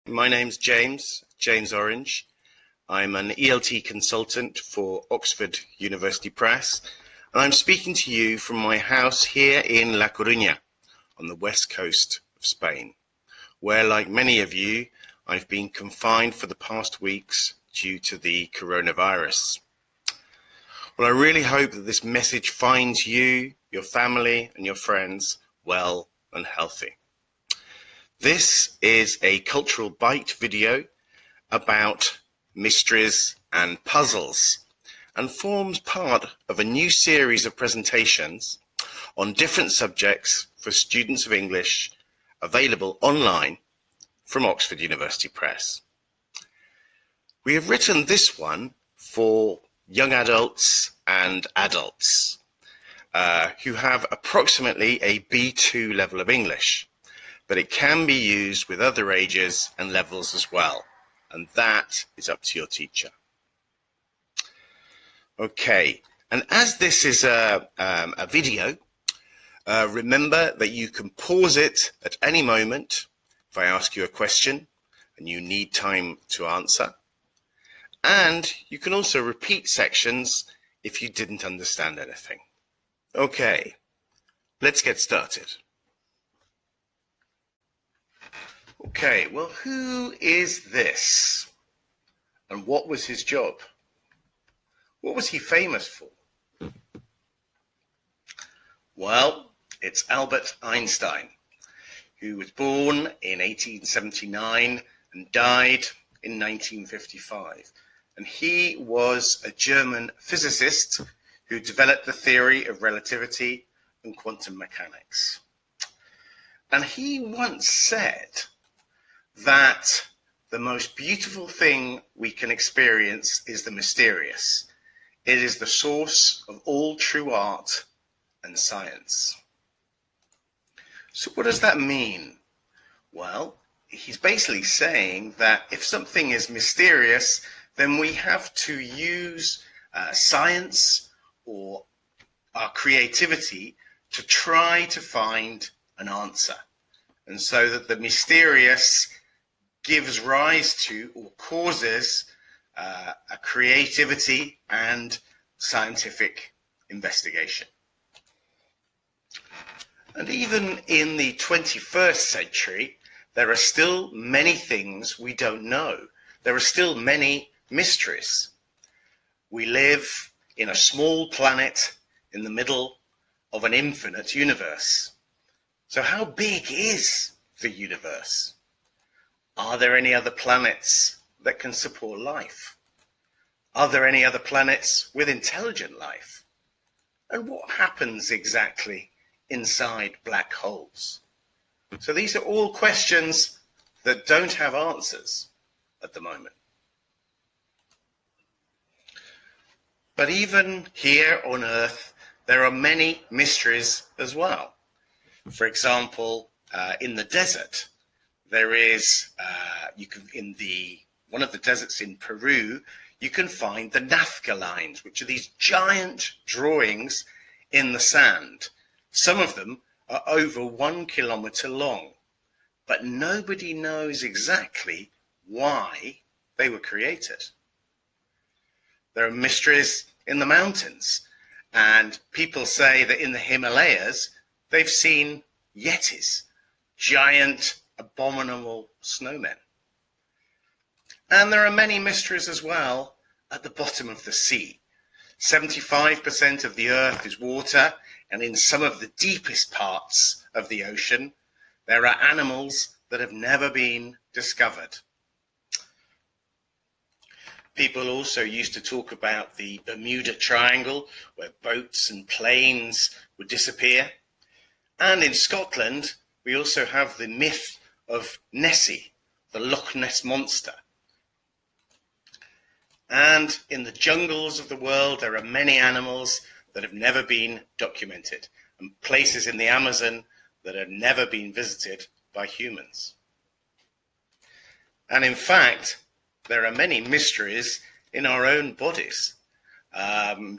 My name's James Orange. I'm an ELT consultant for Oxford University Press, and I'm speaking to you from my house here in La Coruña on the west coast of Spain, where, like many of you, I've been confined for the past weeks due to the coronavirus. Well, I really hope that this message finds you, your family, and your friends well and healthy. This is a cultural bite video about mysteries and puzzles and forms part of a new series of presentations on different subjects for students of English available online from Oxford University Press. We have written this one for young adults and adults who have approximately a B2 level of English, but it can be used with other ages and levels as well, and that is up to your teacher. Okay, and as this is a video, remember that you can pause it at any moment if I ask you a question and you need time to answer. And you can also repeat sections if you didn't understand anything. Okay, let's get started. Okay, well, who is this? And what was his job? What was he famous for? Well, it's Albert Einstein, who was born in 1879 and died in 1955. And he was a German physicist who developed the theory of relativity and quantum mechanics. And he once said that the most beautiful thing we can experience is the mysterious. It is the source of all true art and science. So what does that mean? Well, he's basically saying that if something is mysterious, then we have to use science or our creativity to try to find an answer. And so that the mysterious gives rise to or causes a creativity and scientific investigation. And even in the 21st century, there are still many things we don't know. There are still many mysteries. We live in a small planet in the middle of an infinite universe. So how big is the universe? Are there any other planets that can support life? Are there any other planets with intelligent life? And what happens exactly inside black holes? So these are all questions that don't have answers at the moment. But even here on Earth, there are many mysteries as well. For example, in the desert, there is, one of the deserts in Peru, you can find the Nazca lines, which are these giant drawings in the sand. Some of them are over 1 kilometer long, but nobody knows exactly why they were created. There are mysteries in the mountains, and people say that in the Himalayas, they've seen yetis, giant abominable snowmen. And there are many mysteries as well at the bottom of the sea. 75% of the earth is water, and in some of the deepest parts of the ocean, there are animals that have never been discovered. People also used to talk about the Bermuda Triangle, where boats and planes would disappear. And in Scotland, we also have the myth of Nessie, the Loch Ness Monster. And in the jungles of the world, there are many animals that have never been documented, and places in the Amazon that have never been visited by humans. And in fact, there are many mysteries in our own bodies.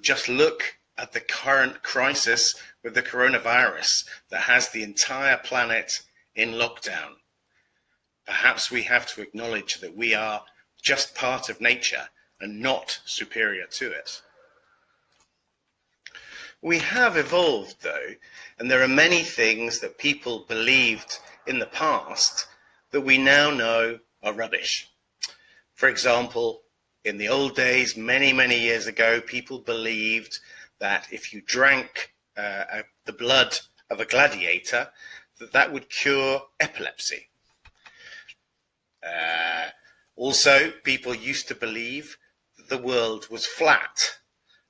Just look at the current crisis with the coronavirus that has the entire planet in lockdown. Perhaps we have to acknowledge that we are just part of nature and not superior to it. We have evolved, though, and there are many things that people believed in the past that we now know are rubbish. For example, in the old days, many, many years ago, people believed that if you drank the blood of a gladiator, that would cure epilepsy. Also, people used to believe that the world was flat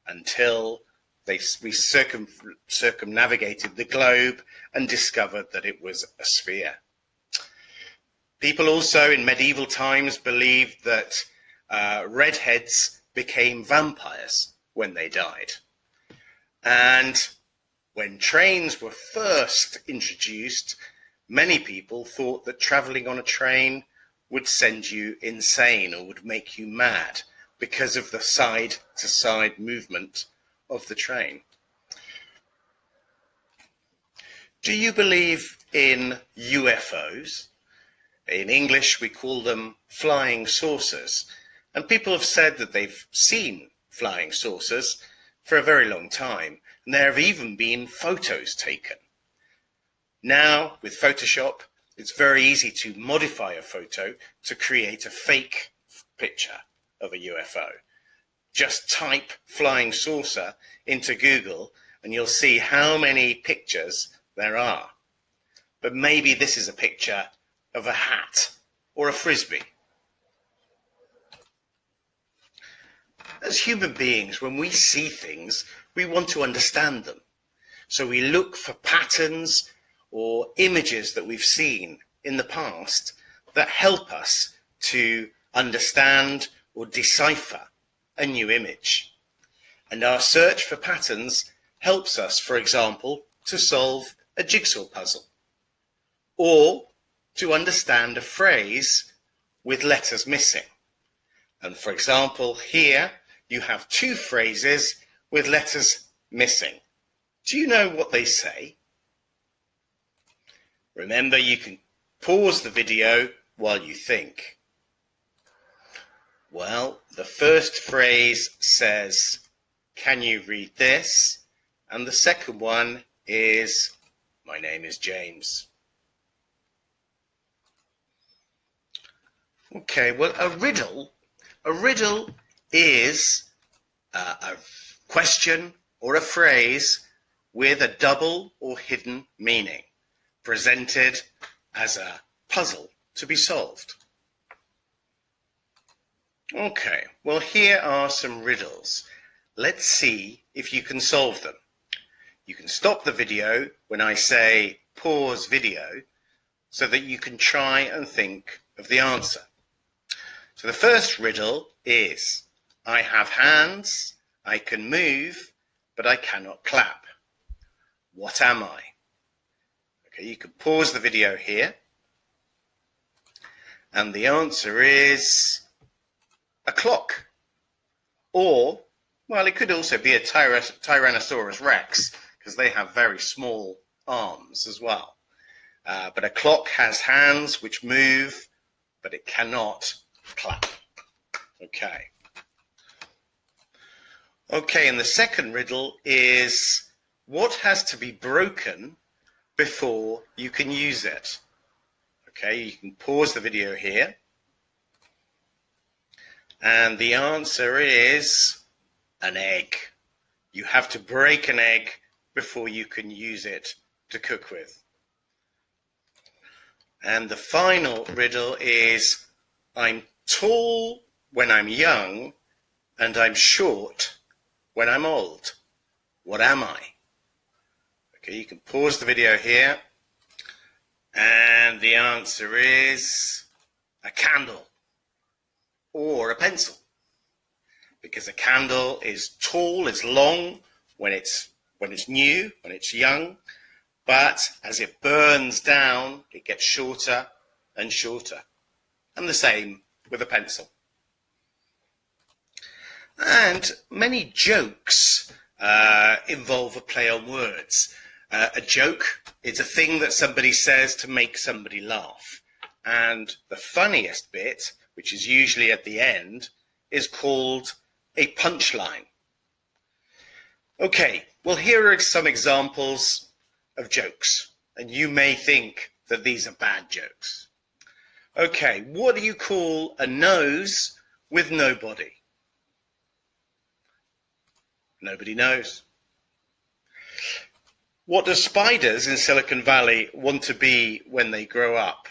until we circumnavigated the globe and discovered that it was a sphere. People also in medieval times believed that redheads became vampires when they died. And when trains were first introduced, many people thought that traveling on a train would send you insane or would make you mad because of the side-to-side movement of the train. Do you believe in UFOs? In English, we call them flying saucers. And people have said that they've seen flying saucers for a very long time. And there have even been photos taken. Now, with Photoshop, it's very easy to modify a photo to create a fake picture of a UFO. Just type flying saucer into Google and you'll see how many pictures there are. But maybe this is a picture of a hat or a frisbee. As human beings, when we see things, we want to understand them. So we look for patterns or images that we've seen in the past that help us to understand or decipher a new image. And our search for patterns helps us, for example, to solve a jigsaw puzzle or to understand a phrase with letters missing. And for example, here you have two phrases with letters missing. Do you know what they say? Remember, you can pause the video while you think. Well, the first phrase says, "Can you read this?" And the second one is, "My name is James." Okay, well, a riddle is a question or a phrase with a double or hidden meaning, presented as a puzzle to be solved. Okay, well, here are some riddles. Let's see if you can solve them. You can stop the video when I say pause video so that you can try and think of the answer. So the first riddle is, I have hands, I can move, but I cannot clap. What am I? Okay, you can pause the video here. And the answer is a clock. Or, well, it could also be a Tyrannosaurus Rex, because they have very small arms as well. But a clock has hands which move, but it cannot clap. Okay. Okay, and the second riddle is, what has to be broken before you can use it? Okay, you can pause the video here. And the answer is an egg. You have to break an egg before you can use it to cook with. And the final riddle is, I'm tall when I'm young and I'm short when I'm old. What am I? Okay, you can pause the video here. And the answer is a candle or a pencil. Because a candle is tall, it's long when it's new, when it's young, but as it burns down, it gets shorter and shorter. And the same with a pencil. And many jokes involve a play on words. A joke is a thing that somebody says to make somebody laugh. And the funniest bit, which is usually at the end, is called a punchline. Okay, well, here are some examples of jokes, and you may think that these are bad jokes. Okay, what do you call a nose with no body? Nobody knows. What do spiders in Silicon Valley want to be when they grow up?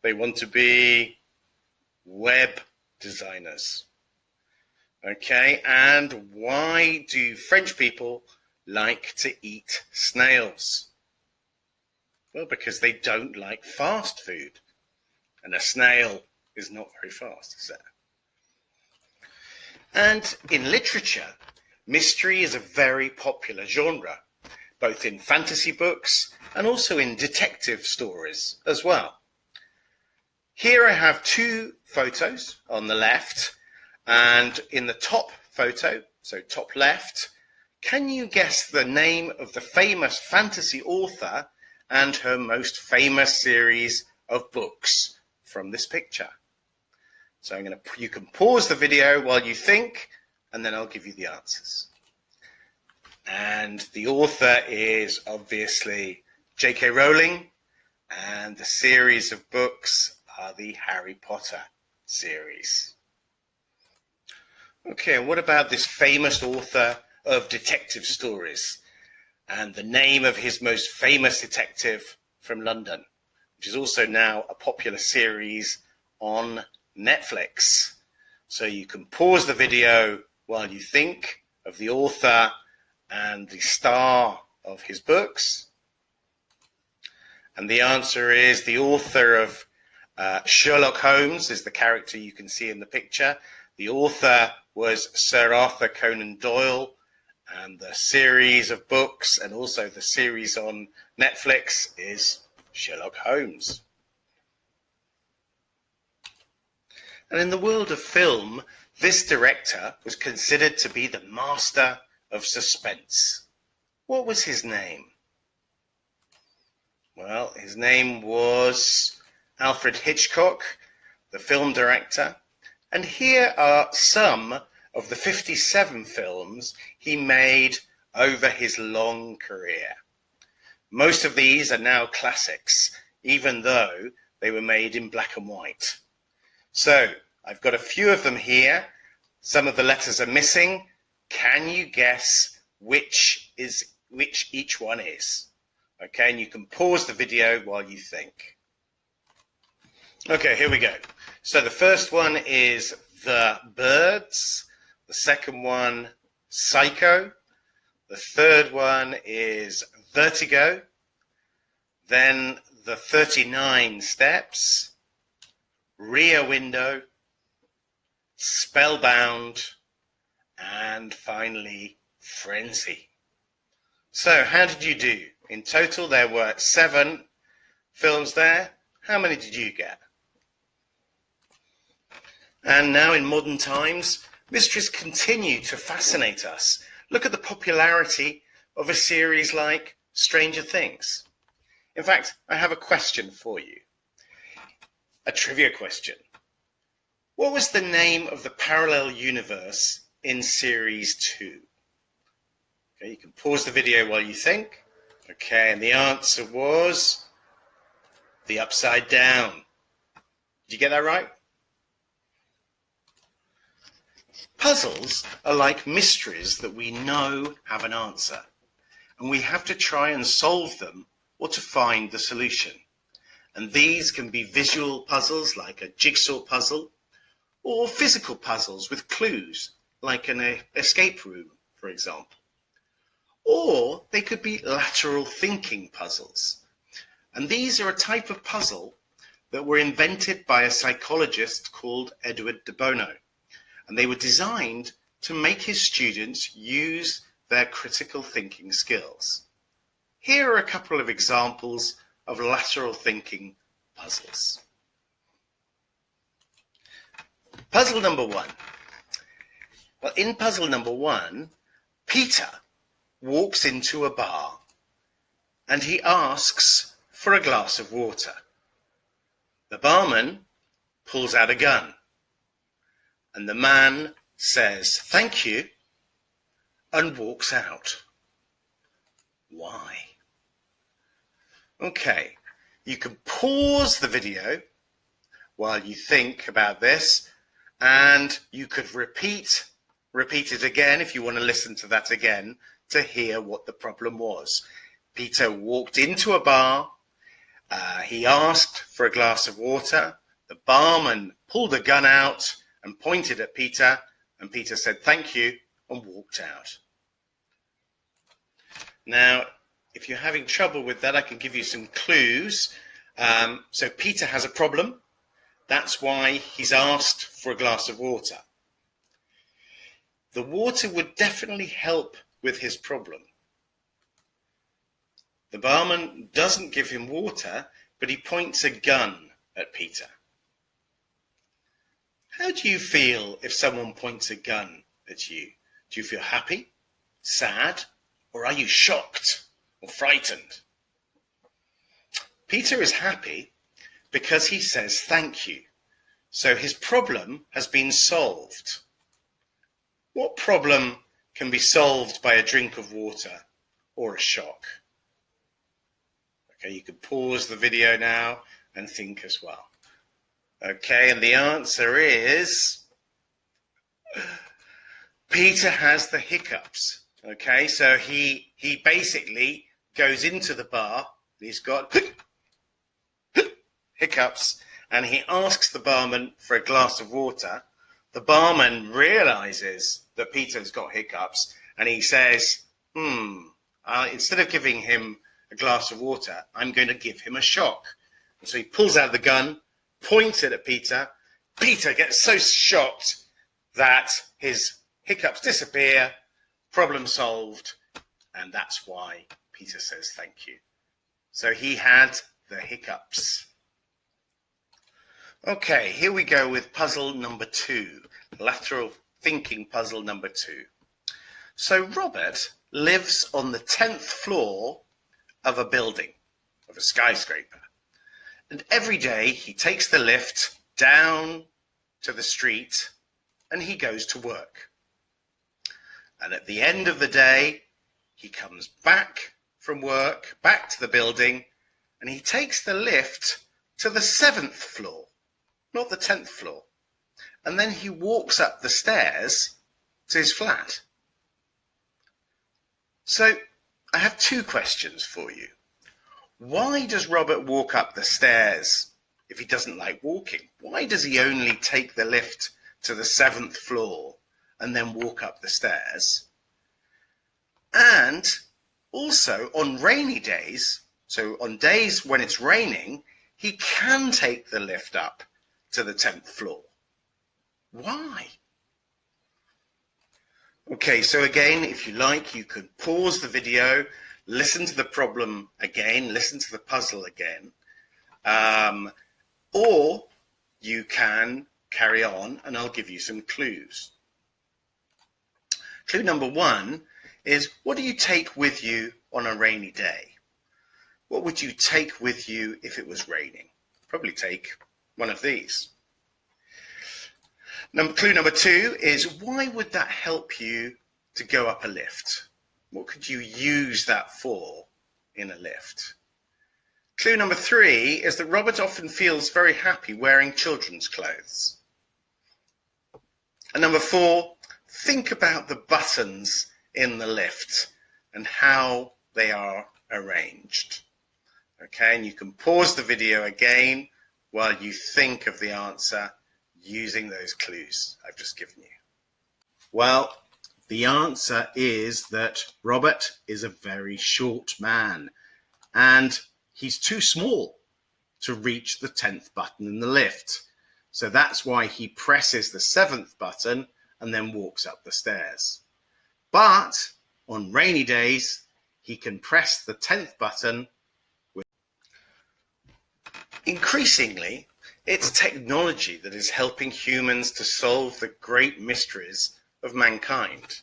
They want to be web designers. Okay, and why do French people like to eat snails? Well, because they don't like fast food. And a snail is not very fast, is it? And in literature, mystery is a very popular genre, both in fantasy books and also in detective stories as well. Here I have two photos on the left, and in the top photo, so top left, can you guess the name of the famous fantasy author and her most famous series of books from this picture? So you can pause the video while you think, and then I'll give you the answers. And the author is obviously J.K. Rowling, and the series of books are the Harry Potter series. Okay, and what about this famous author of detective stories and the name of his most famous detective from London, which is also now a popular series on Netflix? So you can pause the video while you think of the author and the star of his books. And the answer is the author of Sherlock Holmes is the character you can see in the picture. The author was Sir Arthur Conan Doyle, and the series of books and also the series on Netflix is Sherlock Holmes. And in the world of film, this director was considered to be the master of suspense. What was his name? Well, his name was Alfred Hitchcock, the film director. And here are some of the 57 films he made over his long career. Most of these are now classics, even though they were made in black and white. So I've got a few of them here. Some of the letters are missing. Can you guess which each one is? Okay, and you can pause the video while you think. Okay, here we go. So the first one is The Birds. The second one, Psycho. The third one is Vertigo. Then The 39 Steps, Rear Window, Spellbound, and finally Frenzy. So how did you do? In total there were 7 films there. How many did you get? And now in modern times, mysteries continue to fascinate us. Look at the popularity of a series like Stranger Things. In fact, I have a question for you. A trivia question. What was the name of the parallel universe in series 2? Okay, you can pause the video while you think. Okay, and the answer was The Upside Down. Did you get that right? Puzzles are like mysteries that we know have an answer, and we have to try and solve them or to find the solution. And these can be visual puzzles like a jigsaw puzzle, or physical puzzles with clues like an escape room, for example. Or they could be lateral thinking puzzles. And these are a type of puzzle that were invented by a psychologist called Edward de Bono. And they were designed to make his students use their critical thinking skills. Here are a couple of examples of lateral thinking puzzles. Puzzle number 1. Well, in puzzle number 1, Peter walks into a bar and he asks for a glass of water. The barman pulls out a gun, and the man says, "Thank you," and walks out. Why? Okay, you can pause the video while you think about this, and you could repeat it again if you want to listen to that again to hear what the problem was. Peter walked into a bar. He asked for a glass of water. The barman pulled a gun out and pointed at Peter, and Peter said, "Thank you," and walked out. Now, if you're having trouble with that, I can give you some clues. So Peter has a problem. That's why he's asked for a glass of water. The water would definitely help with his problem. The barman doesn't give him water, but he points a gun at Peter. How do you feel if someone points a gun at you? Do you feel happy, sad, or are you shocked or frightened? Peter is happy because he says thank you. So his problem has been solved. What problem can be solved by a drink of water or a shock? Okay, you can pause the video now and think as well. Okay, and the answer is Peter has the hiccups. Okay, so he basically goes into the bar, he's got hiccups, and he asks the barman for a glass of water. The barman realizes that Peter's got hiccups, and he says, instead of giving him a glass of water, I'm going to give him a shock. And so he pulls out the gun, points it at Peter. Peter gets so shocked that his hiccups disappear, problem solved, and that's why Peter says thank you. So he had the hiccups. Okay, here we go with puzzle number 2, lateral thinking puzzle number 2. So Robert lives on the 10th floor of a building, of a skyscraper. And every day he takes the lift down to the street and he goes to work. And at the end of the day, he comes back from work, back to the building, and he takes the lift to the 7th floor, not the 10th floor. And then he walks up the stairs to his flat. So I have 2 questions for you. Why does Robert walk up the stairs if he doesn't like walking? Why does he only take the lift to the 7th floor and then walk up the stairs? And also on rainy days, so on days when it's raining, he can take the lift up to the 10th floor. Why? Okay, so again, if you like, you could pause the video, listen to the problem again, listen to the puzzle again, or you can carry on and I'll give you some clues. Clue number 1 is, what do you take with you on a rainy day? What would you take with you if it was raining? Probably take one of these. Clue number 2 is, why would that help you to go up a lift? What could you use that for in a lift? Clue number 3 is that Robert often feels very happy wearing children's clothes. And number 4, think about the buttons in the lift and how they are arranged. Okay, and you can pause the video again while you think of the answer using those clues I've just given you. Well, the answer is that Robert is a very short man and he's too small to reach the 10th button in the lift. So that's why he presses the 7th button and then walks up the stairs. But on rainy days, he can press the 10th button. Increasingly, it's technology that is helping humans to solve the great mysteries of mankind.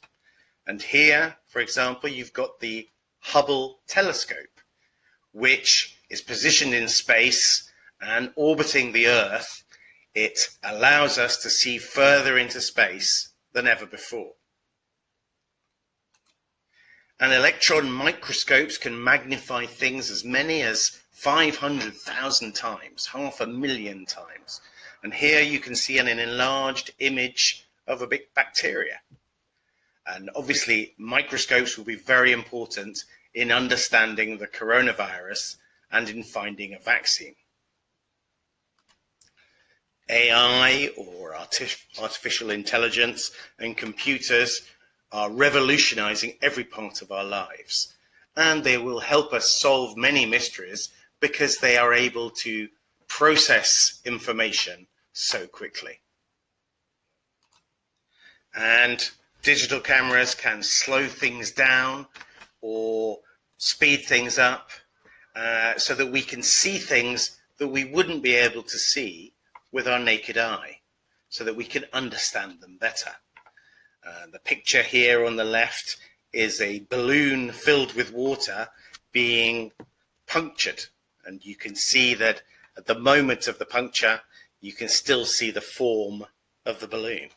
And here, for example, you've got the Hubble telescope, which is positioned in space And orbiting the Earth, it allows us to see further into space than ever before. And electron microscopes can magnify things as many as 500,000 times, 500,000 times. And here you can see an enlarged image of a big bacteria. And obviously, microscopes will be very important in understanding the coronavirus and in finding a vaccine. AI, or artificial intelligence, and computers are revolutionizing every part of our lives. And they will help us solve many mysteries because they are able to process information so quickly. And digital cameras can slow things down or speed things up so that we can see things that we wouldn't be able to see with our naked eye, so that we can understand them better. The picture here on the left is a balloon filled with water being punctured. And you can see that at the moment of the puncture, you can still see the form of the balloon.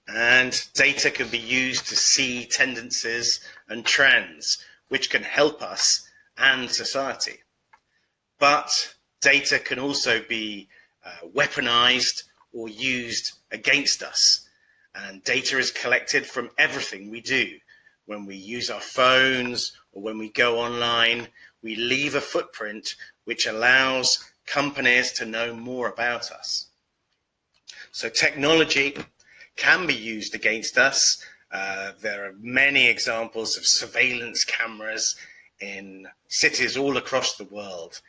And data can be used to see tendencies and trends, which can help us and society. But data can also be weaponized or used against us. And data is collected from everything we do. When we use our phones or when we go online, we leave a footprint which allows companies to know more about us. So technology can be used against us. There are many examples of surveillance cameras in cities all across the world.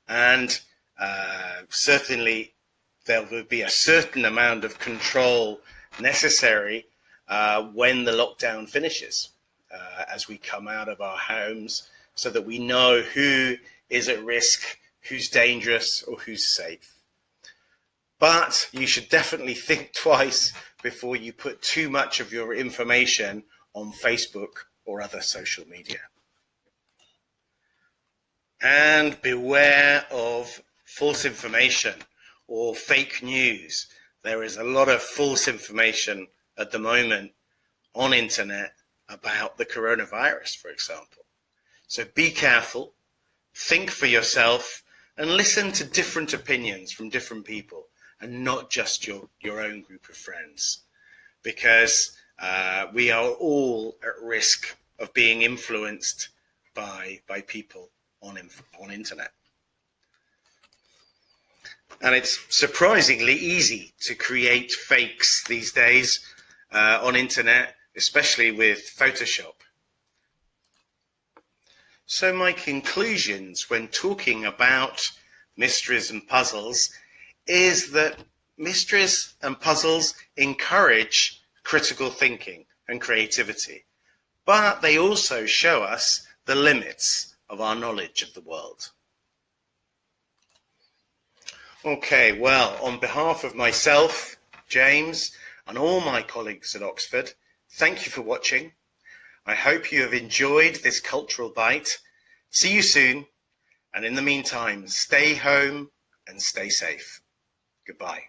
And certainly there will be a certain amount of control necessary when the lockdown finishes, as we come out of our homes, so that we know who is at risk, who's dangerous, or who's safe. But you should definitely think twice before you put too much of your information on Facebook or other social media. And beware of false information or fake news. There is a lot of false information at the moment on internet about the coronavirus, for example. So be careful, think for yourself, and listen to different opinions from different people, and not just your own group of friends, because we are all at risk of being influenced by people on internet. And it's surprisingly easy to create fakes these days on internet, especially with Photoshop. So my conclusions when talking about mysteries and puzzles is that mysteries and puzzles encourage critical thinking and creativity, but they also show us the limits of our knowledge of the world. Okay, well, on behalf of myself, James, and all my colleagues at Oxford, thank you for watching. I hope you have enjoyed this cultural bite. See you soon, and in the meantime, stay home and stay safe. Goodbye.